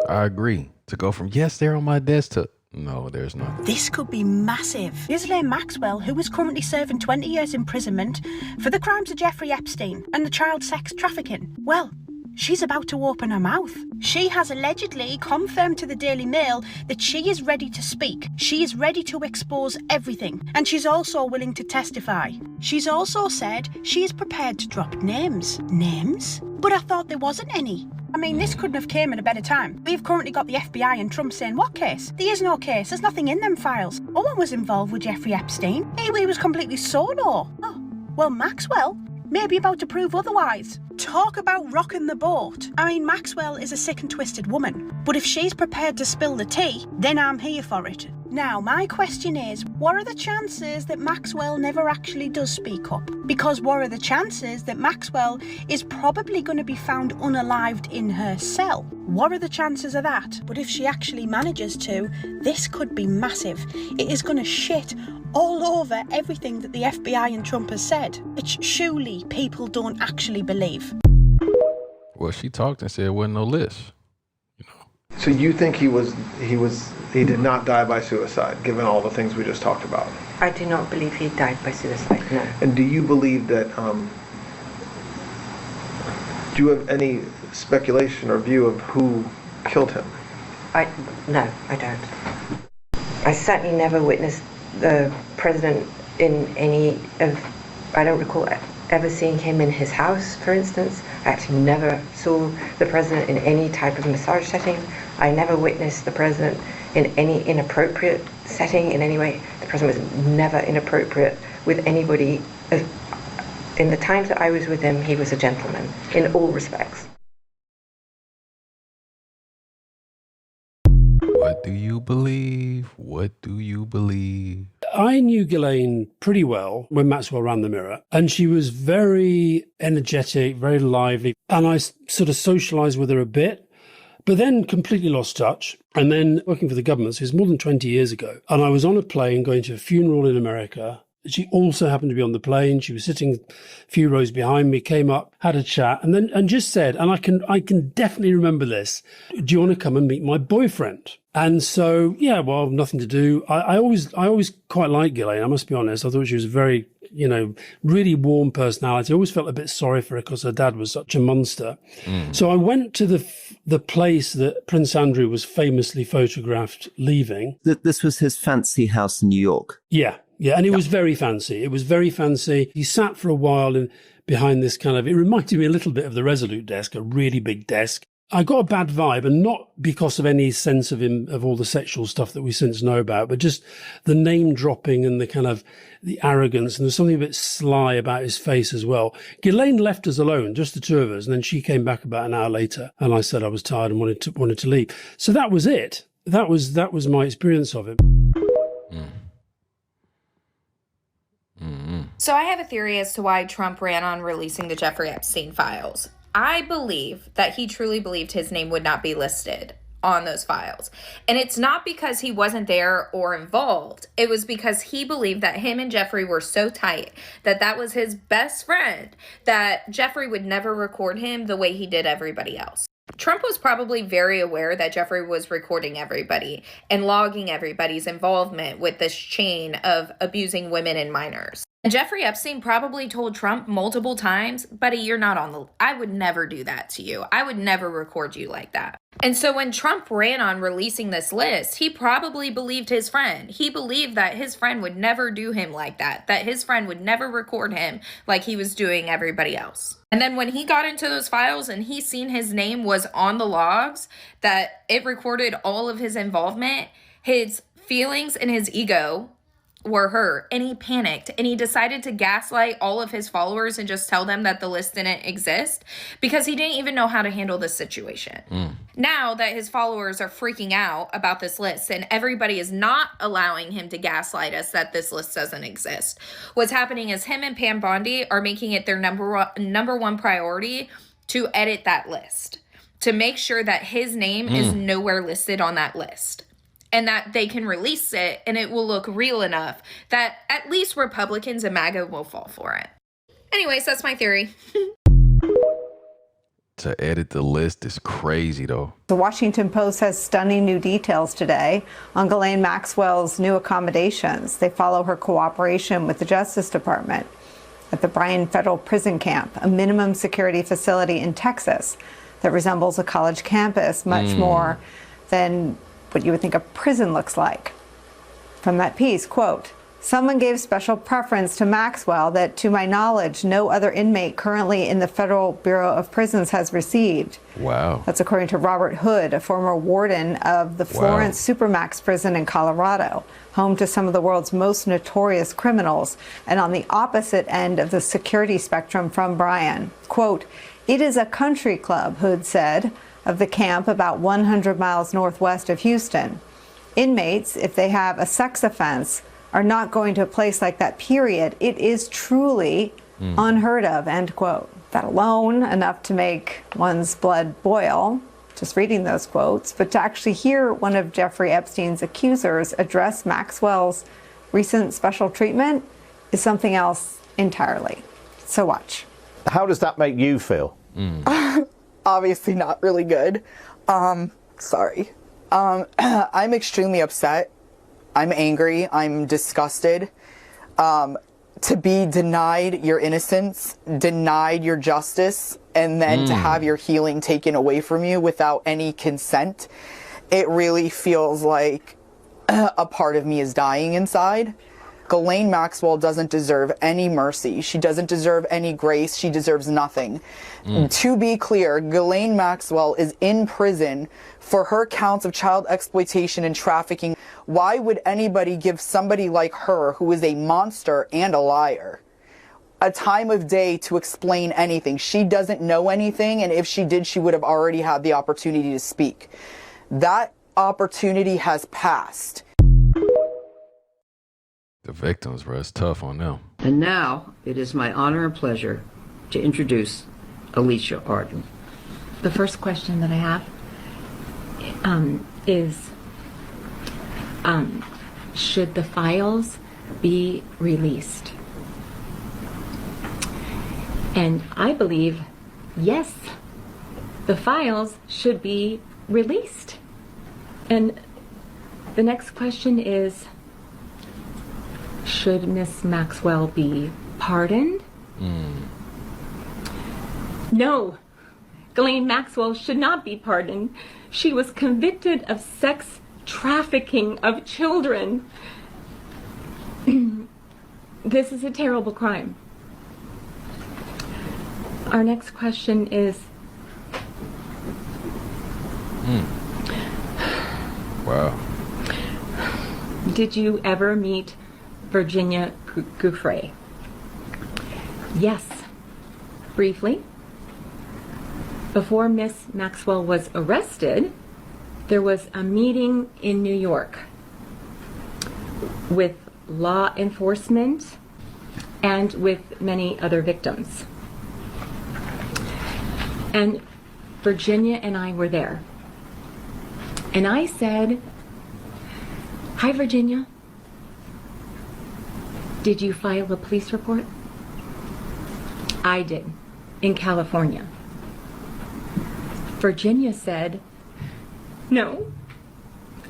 I agree. To go from, yes, they're on my desk, to, no, there's not. This could be massive. Ghislaine Maxwell, who is currently serving 20 years imprisonment for the crimes of Jeffrey Epstein and the child sex trafficking. Well, she's about to open her mouth. She has allegedly confirmed to the Daily Mail that she is ready to speak. She is ready to expose everything. And she's also willing to testify. She's also said she is prepared to drop names. Names? But I thought there wasn't any. I mean, this couldn't have came at a better time. We've currently got the FBI and Trump saying, what case? There is no case. There's nothing in them files. No one was involved with Jeffrey Epstein. He was completely solo. Oh, well, Maxwell may be about to prove otherwise. Talk about rocking the boat. I mean, Maxwell is a sick and twisted woman. But if she's prepared to spill the tea, then I'm here for it. Now, my question is, what are the chances that Maxwell never actually does speak up? Because what are the chances that Maxwell is probably going to be found unalived in her cell? What are the chances of that? But if she actually manages to, this could be massive. It is going to shit all over everything that the FBI and Trump has said, which surely people don't actually believe. Well, she talked and said there wasn't no list. So you think he did not die by suicide, given all the things we just talked about? I do not believe he died by suicide, no. And do you believe that, do you have any speculation or view of who killed him? No, I don't. I certainly never witnessed the president in any of, I don't recall ever seeing him in his house, for instance. I actually never saw the president in any type of massage setting. I never witnessed the president in any inappropriate setting in any way. The president was never inappropriate with anybody. In the times that I was with him, he was a gentleman in all respects. What do you believe? What do you believe? I knew Ghislaine pretty well when Maxwell ran the Mirror, and she was very energetic, very lively, and I sort of socialized with her a bit, but then completely lost touch. And then working for the government, so it was more than 20 years ago, and I was on a plane going to a funeral in America. She also happened to be on the plane. She was sitting a few rows behind me, came up, had a chat, and just said, and I can definitely remember this, do you want to come and meet my boyfriend? And so, yeah, well, nothing to do. I always quite liked Ghislaine, I must be honest. I thought she was a very, really warm personality. I always felt a bit sorry for her because her dad was such a monster. So I went to the place that Prince Andrew was famously photographed leaving. This was his fancy house in New York. Yeah, and it was very fancy. It was very fancy. He sat for a while behind this kind of, it reminded me a little bit of the Resolute desk, a really big desk. I got a bad vibe, and not because of any sense of him, of all the sexual stuff that we since know about, but just the name dropping and the kind of the arrogance, and there's something a bit sly about his face as well. Ghislaine left us alone, just the two of us, and then she came back about an hour later, and I said I was tired and wanted to leave. So that was it. That was my experience of it. So I have a theory as to why Trump ran on releasing the Jeffrey Epstein files. I believe that he truly believed his name would not be listed on those files. And it's not because he wasn't there or involved. It was because he believed that him and Giuffre were so tight that that was his best friend, that Giuffre would never record him the way he did everybody else. Trump was probably very aware that Giuffre was recording everybody and logging everybody's involvement with this chain of abusing women and minors. And Jeffrey Epstein probably told Trump multiple times, buddy, you're not on the, I would never do that to you. I would never record you like that. And so when Trump ran on releasing this list, he probably believed his friend. He believed that his friend would never do him like that his friend would never record him like he was doing everybody else. And then when he got into those files and he seen his name was on the logs, that it recorded all of his involvement, his feelings and his ego were hurt, and he panicked, and he decided to gaslight all of his followers and just tell them that the list didn't exist because he didn't even know how to handle the situation. Now that his followers are freaking out about this list and everybody is not allowing him to gaslight us that this list doesn't exist, what's happening is him and Pam Bondi are making it their number one priority to edit that list, to make sure that his name is nowhere listed on that list. And that they can release it and it will look real enough that at least Republicans and MAGA will fall for it. Anyways, that's my theory. To edit the list is crazy, though. The Washington Post has stunning new details today on Ghislaine Maxwell's new accommodations. They follow her cooperation with the Justice Department at the Bryan Federal Prison Camp, a minimum security facility in Texas that resembles a college campus much more than what you would think a prison looks like. From that piece, quote, someone gave special preference to Maxwell that, to my knowledge, no other inmate currently in the Federal Bureau of Prisons has received. Wow. That's according to Robert Hood, a former warden of the Florence Supermax prison in Colorado, home to some of the world's most notorious criminals, and on the opposite end of the security spectrum from Bryan. Quote, it is a country club, Hood said, of the camp about 100 miles northwest of Houston. Inmates, if they have a sex offense, are not going to a place like that, period. It is truly unheard of, end quote. That alone, enough to make one's blood boil, just reading those quotes, but to actually hear one of Jeffrey Epstein's accusers address Maxwell's recent special treatment is something else entirely. So watch. How does that make you feel? Obviously not really good. Sorry. I'm extremely upset. I'm angry. I'm disgusted. To be denied your innocence, denied your justice, and then to have your healing taken away from you without any consent, it really feels like a part of me is dying inside. Ghislaine Maxwell doesn't deserve any mercy. She doesn't deserve any grace. She deserves nothing. To be clear, Ghislaine Maxwell is in prison for her counts of child exploitation and trafficking. Why would anybody give somebody like her, who is a monster and a liar, a time of day to explain anything? She doesn't know anything, and if she did, she would have already had the opportunity to speak. That opportunity has passed. The victims, bro, it's tough on them. And now it is my honor and pleasure to introduce Alicia Arden. The first question that I have is, should the files be released? And I believe, yes, the files should be released. And the next question is, should Miss Maxwell be pardoned? No, Ghislaine Maxwell should not be pardoned. She was convicted of sex trafficking of children. This is a terrible crime. Our next question is, Wow. did you ever meet Virginia Giuffre? Yes, briefly. Before Miss Maxwell was arrested, there was a meeting in New York with law enforcement and with many other victims. And Virginia and I were there. And I said, "Hi, Virginia. Did you file a police report?" I did, in California. Virginia said, "No,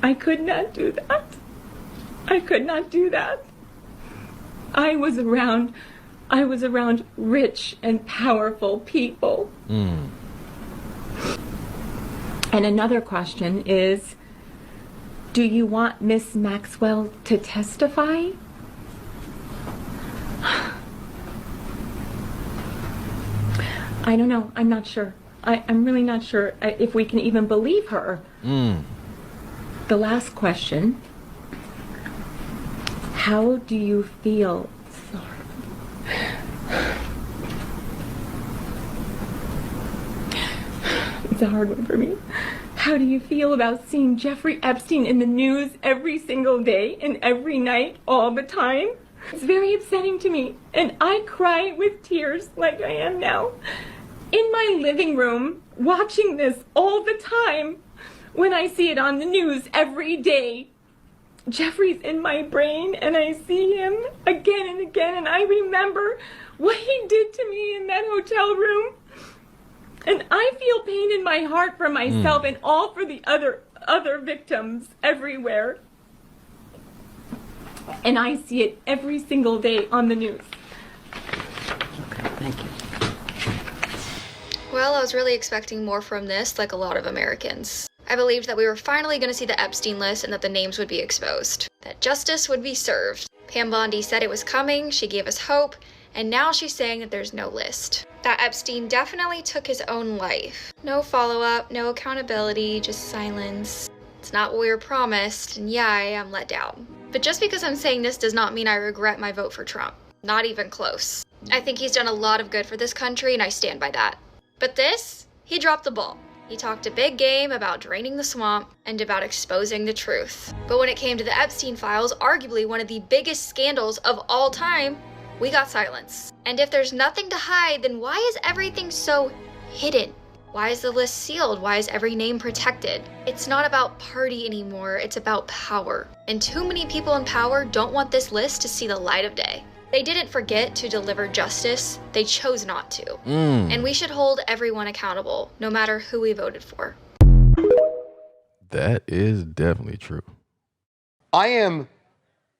I could not do that. I could not do that. I was around rich and powerful people." And another question is, do you want Miss Maxwell to testify? I don't know. I'm not sure. I'm really not sure if we can even believe her. The last question, how do you feel? It's a hard one for me. How do you feel about seeing Jeffrey Epstein in the news every single day and every night, all the time? It's very upsetting to me, and I cry with tears like I am now in my living room, watching this all the time when I see it on the news every day. Jeffrey's in my brain, and I see him again and again, and I remember what he did to me in that hotel room. And I feel pain in my heart for myself and all for the other victims everywhere. And I see it every single day on the news. Okay, thank you. Well, I was really expecting more from this, like a lot of Americans. I believed that we were finally going to see the Epstein list and that the names would be exposed, that justice would be served. Pam Bondi said it was coming, she gave us hope, and now she's saying that there's no list. That Epstein definitely took his own life. No follow-up, no accountability, just silence. It's not what we were promised, and yeah, I am let down. But just because I'm saying this does not mean I regret my vote for Trump. Not even close. I think he's done a lot of good for this country, and I stand by that. But this, he dropped the ball. He talked a big game about draining the swamp and about exposing the truth. But when it came to the Epstein files, arguably one of the biggest scandals of all time, we got silence. And if there's nothing to hide, then why is everything so hidden? Why is the list sealed? Why is every name protected? It's not about party anymore, it's about power. And too many people in power don't want this list to see the light of day. They didn't forget to deliver justice, they chose not to. And we should hold everyone accountable, no matter who we voted for. That is definitely true. I am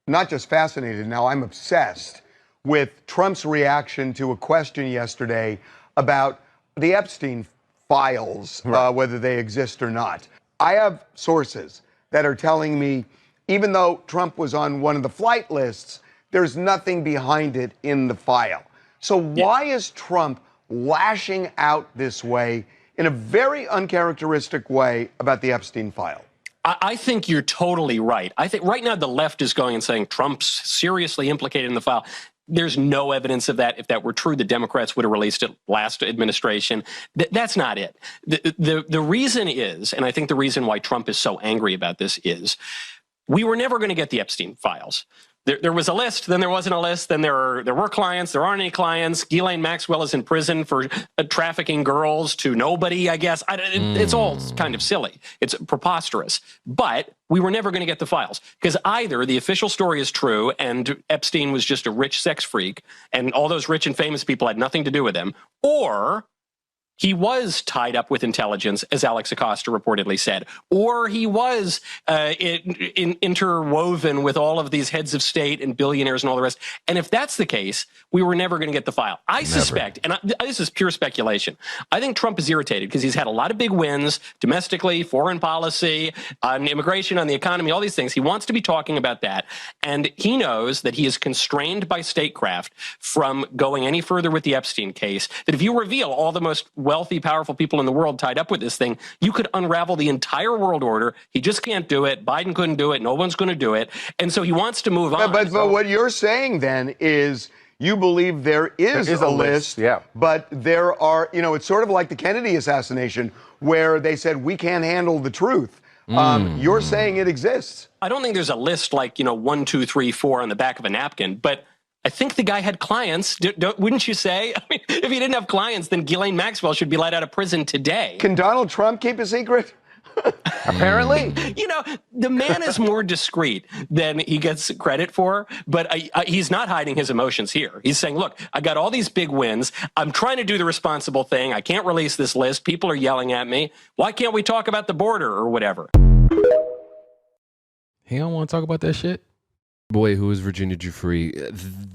not just fascinated now, I'm obsessed with Trump's reaction to a question yesterday about the Epstein files, whether they exist or not. I have sources that are telling me, even though Trump was on one of the flight lists, there's nothing behind it in the file. So why is Trump lashing out this way in a very uncharacteristic way about the Epstein file? I think you're totally right. I think right now the left is going and saying Trump's seriously implicated in the file. There's no evidence of that. If that were true, the Democrats would have released it last administration. That's not it. The reason is, and I think the reason why Trump is so angry about this is, we were never going to get the Epstein files. There was a list, then there wasn't a list, then there were clients, there aren't any clients. Ghislaine Maxwell is in prison for trafficking girls to nobody, I guess. It's all kind of silly. It's preposterous. But we were never going to get the files because either the official story is true and Epstein was just a rich sex freak and all those rich and famous people had nothing to do with him, or he was tied up with intelligence, as Alex Acosta reportedly said, or he was interwoven with all of these heads of state and billionaires and all the rest. And if that's the case, we were never going to get the file. I suspect, and this is pure speculation, I think Trump is irritated because he's had a lot of big wins domestically, foreign policy, on immigration, on the economy, all these things. He wants to be talking about that. And he knows that he is constrained by statecraft from going any further with the Epstein case, that if you reveal all the most wealthy, powerful people in the world tied up with this thing, you could unravel the entire world order. He just can't do it. Biden couldn't do it. No one's going to do it. And so he wants to move on. But what you're saying then is you believe there is a list, but there are, it's sort of like the Kennedy assassination where they said we can't handle the truth. You're saying it exists. I don't think there's a list like, 1, 2, 3, 4 on the back of a napkin, but I think the guy had clients, wouldn't you say? I mean, if he didn't have clients, then Ghislaine Maxwell should be let out of prison today. Can Donald Trump keep a secret? Apparently. The man is more discreet than he gets credit for, but he's not hiding his emotions here. He's saying, look, I got all these big wins. I'm trying to do the responsible thing. I can't release this list. People are yelling at me. Why can't we talk about the border or whatever? He don't want to talk about that shit? Boy, who is Virginia Giuffre?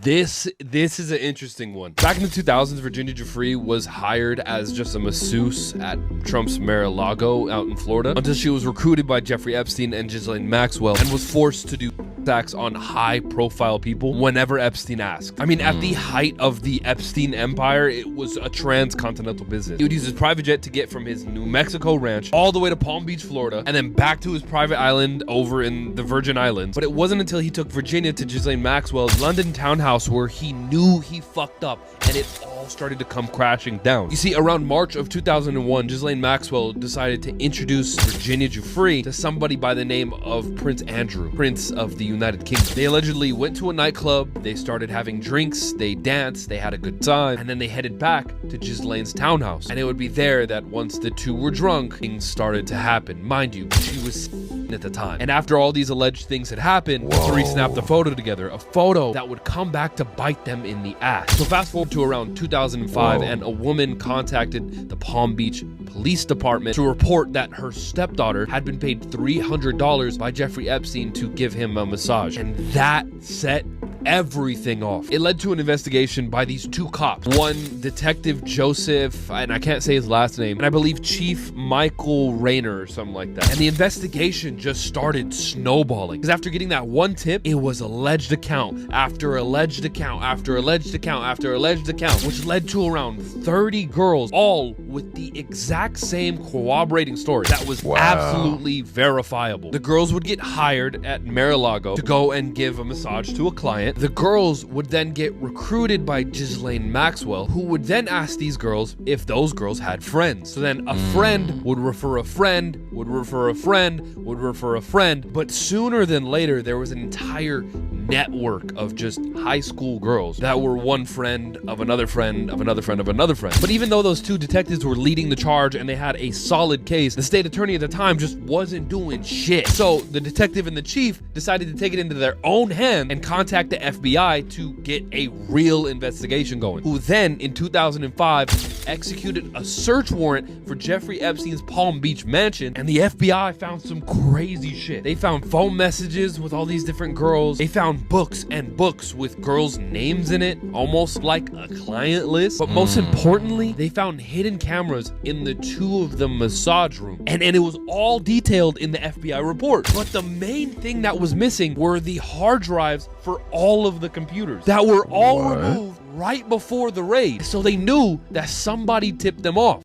This is an interesting one. Back in the 2000s, Virginia Giuffre was hired as just a masseuse at Trump's Mar-a-Lago out in Florida until she was recruited by Jeffrey Epstein and Ghislaine Maxwell and was forced to do attacks on high-profile people whenever Epstein asked. I mean, at the height of the Epstein empire, it was a transcontinental business. He would use his private jet to get from his New Mexico ranch all the way to Palm Beach, Florida, and then back to his private island over in the Virgin Islands. But it wasn't until he took Virginia to Ghislaine Maxwell's London townhouse where he knew he fucked up and it all started to come crashing down. You see, around March of 2001, Ghislaine Maxwell decided to introduce Virginia Giuffre to somebody by the name of Prince Andrew, Prince of the United Kingdom. They allegedly went to a nightclub, they started having drinks, they danced, they had a good time, and then they headed back to Ghislaine's townhouse. And it would be there that once the two were drunk, things started to happen. Mind you, she was at the time. And after all these alleged things had happened, the three snapped a photo together, a photo that would come back to bite them in the ass. So fast forward to around 2005, and a woman contacted the Palm Beach Police Department to report that her stepdaughter had been paid $300 by Jeffrey Epstein to give him a massage. And that set everything off. It led to an investigation by these two cops. One, Detective Joseph, and I can't say his last name, and I believe Chief Michael Rayner or something like that. And the investigation just started snowballing. Because after getting that one tip, it was alleged account after alleged account after alleged account after alleged account, which led to around 30 girls, all with the exact same corroborating story that was absolutely verifiable. The girls would get hired at Mar-a-Lago to go and give a massage to a client. The girls would then get recruited by Ghislaine Maxwell, who would then ask these girls if those girls had friends. So then a friend would refer a friend, would refer a friend, would refer a friend. But sooner than later, there was an entire network of just high school girls that were one friend of another friend of another friend of another friend. But even though those two detectives were leading the charge and they had a solid case, the state attorney at the time just wasn't doing shit. So the detective and the chief decided to take it into their own hand and contact the FBI to get a real investigation going, who then in 2005 executed a search warrant for Jeffrey Epstein's Palm Beach mansion, and the FBI found some crazy shit. They found phone messages with all these different girls. They found books and books with girls' names in it, almost like a client list. But most importantly, they found hidden cameras in the two of the massage rooms. And it was all detailed in the FBI report. But the main thing that was missing were the hard drives for all of the computers that were all removed right before the raid. So they knew that somebody tipped them off.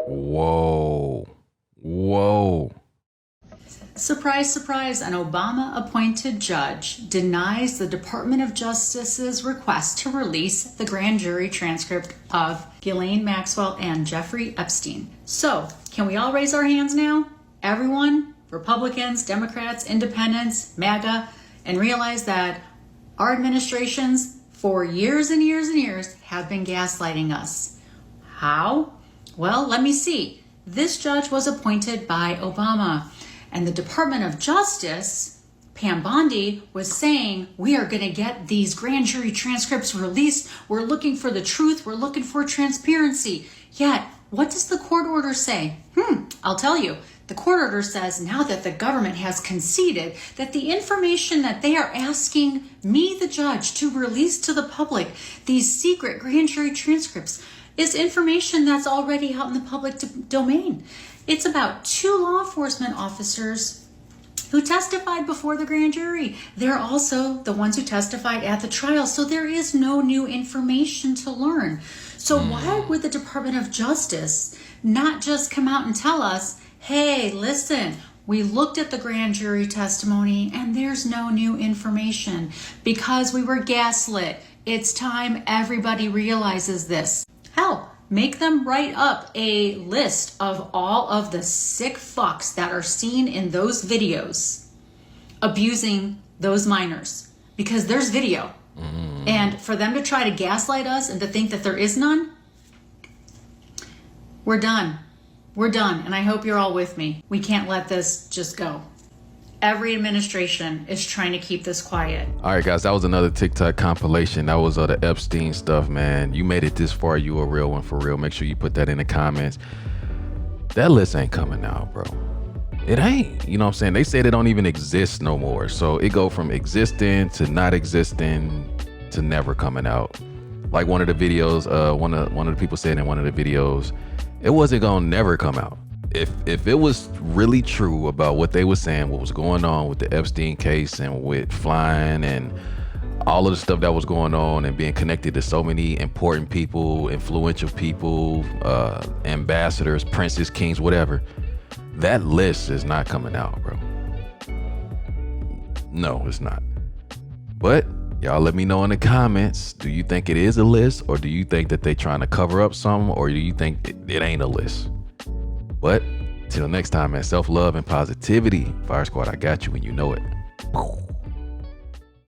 Whoa. Surprise, surprise, an Obama-appointed judge denies the Department of Justice's request to release the grand jury transcript of Ghislaine Maxwell and Jeffrey Epstein. So, can we all raise our hands now? Everyone, Republicans, Democrats, Independents, MAGA, and realize that our administrations for years and years and years have been gaslighting us. How? Well, let me see. This judge was appointed by Obama. And the Department of Justice, Pam Bondi, was saying, we are going to get these grand jury transcripts released. We're looking for the truth. We're looking for transparency. Yet, what does the court order say? I'll tell you. The court order says now that the government has conceded that the information that they are asking me, the judge, to release to the public, these secret grand jury transcripts, is information that's already out in the public domain. It's about 2 law enforcement officers who testified before the grand jury. They're also the ones who testified at the trial, so there is no new information to learn. So why would the Department of Justice not just come out and tell us, hey, listen, we looked at the grand jury testimony and there's no new information because we were gaslit. It's time everybody realizes this. Hell, make them write up a list of all of the sick fucks that are seen in those videos abusing those minors, because there's video. And for them to try to gaslight us and to think that there is none, we're done. We're done. And I hope you're all with me. We can't let this just go. Every administration is trying to keep this quiet. All right, guys, that was another TikTok compilation. That was the Epstein stuff, man. You made it this far. You a real one for real. Make sure you put that in the comments. That list ain't coming out, bro. It ain't. You know what I'm saying? They say they don't even exist no more. So it go from existing to not existing to never coming out. Like one of the videos, one of the people said in one of the videos, it wasn't gonna never come out. If it was really true about what they were saying, what was going on with the Epstein case and with flying and all of the stuff that was going on and being connected to so many important people, influential people, ambassadors, princes, kings, whatever, that list is not coming out, bro. No, it's not. But y'all let me know in the comments, do you think it is a list, or do you think that they trying to cover up something, or do you think it ain't a list? But till next time, man, self-love and positivity. Fire Squad, I got you and you know it.